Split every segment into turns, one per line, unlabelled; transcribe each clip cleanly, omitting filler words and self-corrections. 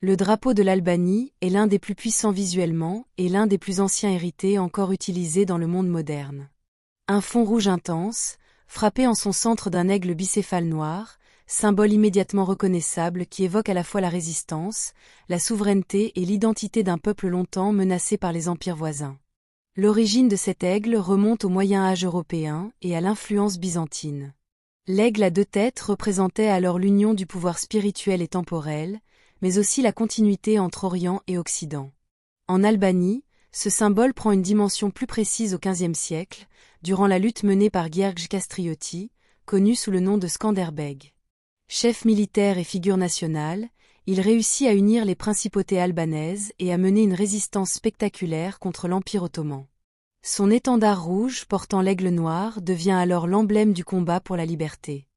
Le drapeau de l'Albanie est l'un des plus puissants visuellement et l'un des plus anciens hérités encore utilisés dans le monde moderne. Un fond rouge intense, frappé en son centre d'un aigle bicéphale noir, symbole immédiatement reconnaissable qui évoque à la fois la résistance, la souveraineté et l'identité d'un peuple longtemps menacé par les empires voisins. L'origine de cet aigle remonte au Moyen Âge européen et à l'influence byzantine. L'aigle à deux têtes représentait alors l'union du pouvoir spirituel et temporel, mais aussi la continuité entre Orient et Occident. En Albanie, ce symbole prend une dimension plus précise au XVe siècle, durant la lutte menée par Gjergj Kastrioti, connu sous le nom de Skanderbeg. Chef militaire et figure nationale, il réussit à unir les principautés albanaises et à mener une résistance spectaculaire contre l'Empire ottoman. Son étendard rouge portant l'aigle noir devient alors l'emblème du combat pour la liberté.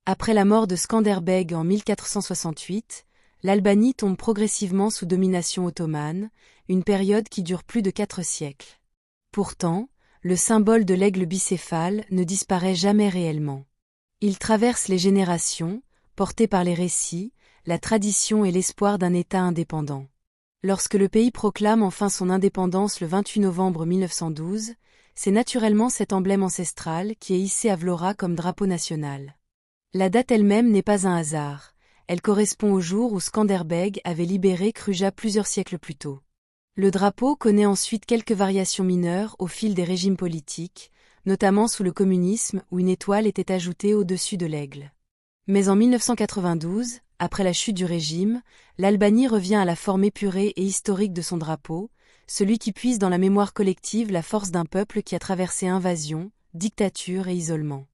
Après la mort de Skanderbeg en 1468, l'Albanie tombe progressivement sous domination ottomane, une période qui dure plus de 4 siècles. Pourtant, le symbole de l'aigle bicéphale ne disparaît jamais réellement. Il traverse les générations, porté par les récits, la tradition et l'espoir d'un État indépendant. Lorsque le pays proclame enfin son indépendance le 28 novembre 1912, c'est naturellement cet emblème ancestral qui est hissé à Vlora comme drapeau national. La date elle-même n'est pas un hasard, elle correspond au jour où Skanderbeg avait libéré Kruja plusieurs siècles plus tôt. Le drapeau connaît ensuite quelques variations mineures au fil des régimes politiques, notamment sous le communisme où une étoile était ajoutée au-dessus de l'aigle. Mais en 1992, après la chute du régime, l'Albanie revient à la forme épurée et historique de son drapeau, celui qui puise dans la mémoire collective la force d'un peuple qui a traversé invasion, dictature et isolement.